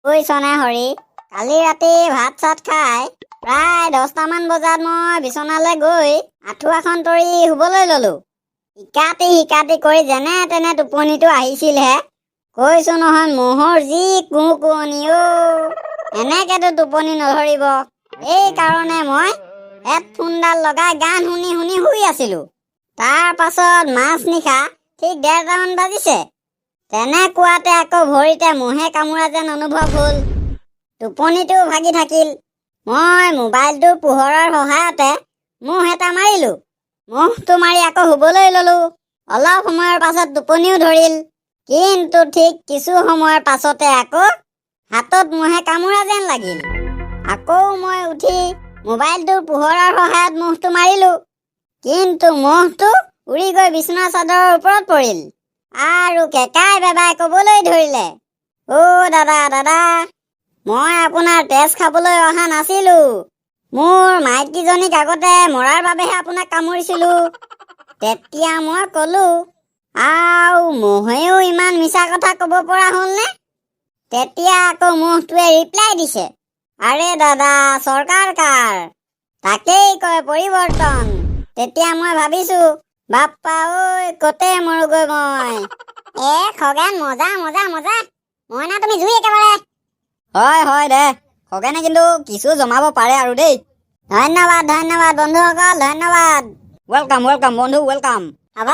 বুজিছনে হৰি, কালি ৰাতি ভাত চাত খাই প্ৰায় 10টামান বজাত মই বিচনালৈ গৈ আঁঠুৱাখন তৰি শুবলৈ ললো। ইকাতি সিকাতি কৰি যেনে তেনে টোপনিটো আহিছিলহে। কৈছো নহয়, মহৰ যি কুহুকুৱনি অ, এনেকেতো টোপনি নধৰিব। এই কাৰণে মই হেডফোনডাল লগাই গান শুনি শুনি শুই আছিলো। তাৰ পাছত মাজনিশা ঠিক 1:30মান বাজিছে। তেনেকুৱাতে আকৌ ভৰিতে মহে কামোৰা যেন অনুভৱ হ'ল। টোপনিটো ভাগি থাকিল। মই মোবাইলটোৰ পোহৰৰ সহায়তে মহ এটা মাৰিলো। মহটো মাৰি আকৌ শুবলৈ ললো। অলপ সময়ৰ পাছত টোপনিও ধৰিল। কিন্তু ঠিক কিছু সময়ৰ পাছতে আকৌ হাতত মহে কামোৰা যেন লাগিল। আকৌ মই উঠি মোবাইলটোৰ পোহৰৰ সহায়ত মহটো মাৰিলো। কিন্তু মহটো উৰি গৈ বিচনা চাদৰৰ ওপৰত পৰিল আৰু কেকাই বেবাই কবলৈ ধৰিলে, অ' দাদা, মই আপোনাৰ তেজ খাবলৈ অহা নাছিলো। মোৰ মাইকীজনীক আগতে মৰাৰ বাবেহে আপোনাক কামুৰিছিলো। তেতিয়া মই কলো, আৰু মহেও ইমান মিছা কথা কব পৰা হ'লনে? তেতিয়া আকৌ মহটোৱে ৰিপ্লাই দিছে, আৰে দাদা, চৰকাৰ কাৰ? তাকেই কয় পৰিৱৰ্তন। তেতিয়া মই ভাবিছো, বাপ্পা ঐ, কতে মৰোগৈ মই। খগেন, মজা মজা মজা, মইনা তুমি জুই একেবাৰে। হয় দে, খগেনে কিন্তু কিছু জমাব পাৰে আৰু দেই। ধন্যবাদ বন্ধুসকল, ধন্যবাদ। ৱেলকাম বন্ধু, ৱেলকাম। হ'ব,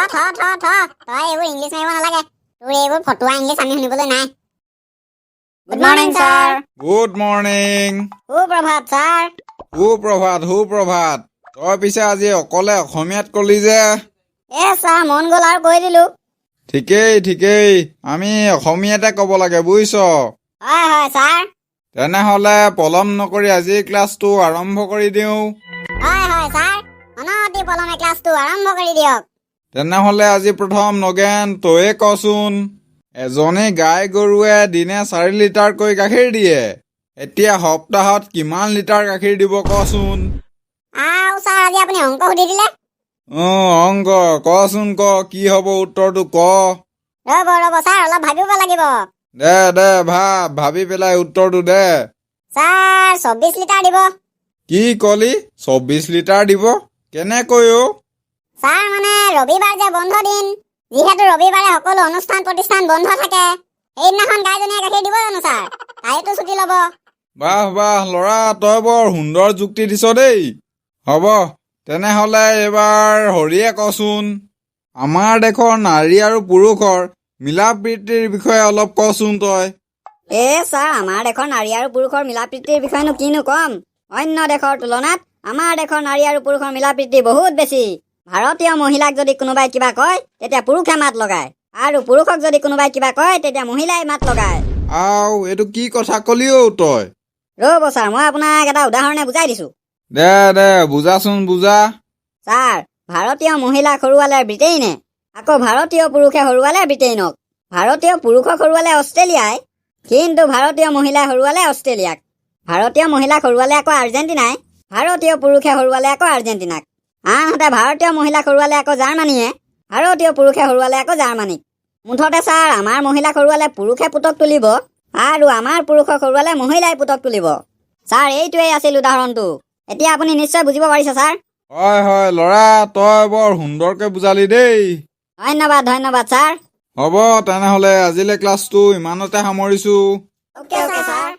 তই এইবোৰ ইংলিছ মাৰিব নালাগে। তোৰ এইবোৰ ফটুৱা ইংলিছ আমি শুনিবলৈ নাই। Good morning sir. Good morning. সুপ্ৰভাত ছাৰ। সুপ্ৰভাত। তই পিছে আজি অকলে অসমীয়াত কলি যে? ছাৰ, মন গ'ল আৰু কৈ দিলো। ঠিকেই, আমি অসমীয়াতে ক'ব লাগে, বুজিছ? হয় ছাৰ। তেনেহলে পলম নকৰি আজি ক্লাছটো আৰম্ভ কৰি দিওঁ। হয় ছাৰ, অনতি পলমে ক্লাছটো আৰম্ভ কৰি দিয়ক। তেনেহলে আজি প্ৰথম নগেন, তয়ে কচোন। এজনী গাই গৰুৱে দিনে 4 লিটাৰকৈ গাখীৰ দিয়ে। এতিয়া সপ্তাহত কিমান লিটাৰ গাখীৰ দিব কচোন? ছাৰ, আজি আপুনি অংক সুধি দিলে। অংক, কচোন কি হ'ব উত্তৰটো ক। ৰ'ব ছাৰ, অলপ ভাবিব লাগিব। দে ভাবি পেলাই উত্তৰটো দে। ছাৰ, 24 লিটাৰ দিব। কি কলি? 24 লিটাৰ দিব? কেনেকৈ অ? ছাৰ, মানে ৰবিবাৰ যে বন্ধ দিন, যিহেতু ৰবিবাৰে সকলো অনুষ্ঠান প্ৰতিষ্ঠান বন্ধ থাকে, সেইদিনাখন গাইজনীয়ে গাখীৰ দিব জানো ছাৰ? তাইতো ছুটি ল'ব। বাহ ল'ৰা, তই বৰ সুন্দৰ যুক্তি দিছ দেই। হ'ব, তেনেহলে এইবাৰ হৰিয়ে কচোন। আমাৰ দেশৰ নাৰী আৰু পুৰুষৰ মিলা প্ৰীতিৰ বিষয়ে অলপ কচোন তই। ছাৰ, আমাৰ দেশৰ নাৰী আৰু পুৰুষৰ মিলা প্ৰীতিৰ বিষয়েনো কিনো কম। অন্য দেশৰ তুলনাত আমাৰ দেশৰ নাৰী আৰু পুৰুষৰ মিলা প্ৰীতি বহুত বেছি। ভাৰতীয় মহিলাক যদি কোনোবাই কিবা কয়, তেতিয়া পুৰুষে মাত লগায়, আৰু পুৰুষক যদি কোনোবাই কিবা কয়, তেতিয়া মহিলাই মাত লগায়। এইটো কি কথা কলি অ তই? ৰ'ব ছাৰ, মই আপোনাক এটা উদাহৰণে বুজাই দিছো। দে বুজাচোন, বুজা। ছাৰ, ভাৰতীয় মহিলাক হৰুৱালে ব্ৰিটেইনে, আকৌ ভাৰতীয় পুৰুষে হৰুৱালে ব্ৰিটেইনক। ভাৰতীয় পুৰুষক হৰুৱালে অষ্ট্ৰেলিয়াই, কিন্তু ভাৰতীয় মহিলাই হৰুৱালে অষ্ট্ৰেলিয়াক। ভাৰতীয় মহিলাক হৰুৱালে আকৌ আৰ্জেণ্টিনাই, ভাৰতীয় পুৰুষে হৰুৱালে আকৌ আৰ্জেণ্টিনাক। আনহাতে ভাৰতীয় মহিলাক হৰুৱালে আকৌ জাৰ্মানীয়ে, ভাৰতীয় পুৰুষে হৰুৱালে আকৌ জাৰ্মানীক। মুঠতে ছাৰ, আমাৰ মহিলাক হৰুৱালে পুৰুষে পুতক তুলিব, আৰু আমাৰ পুৰুষক হৰুৱালে মহিলাই পুতক তুলিব। ছাৰ, এইটোৱেই আছিল উদাহৰণটো। এতিয়া আপুনি নিশ্চয় বুজিব পাৰিছে ছাৰ। হয় ল'ৰা, তই বৰ সুন্দৰকে বুজালি দেই। ধন্যবাদ ছাৰ। হ'ব, তেনেহলে আজিলে ক্লাছটো ইমানতে সামৰিছো। Okay sir.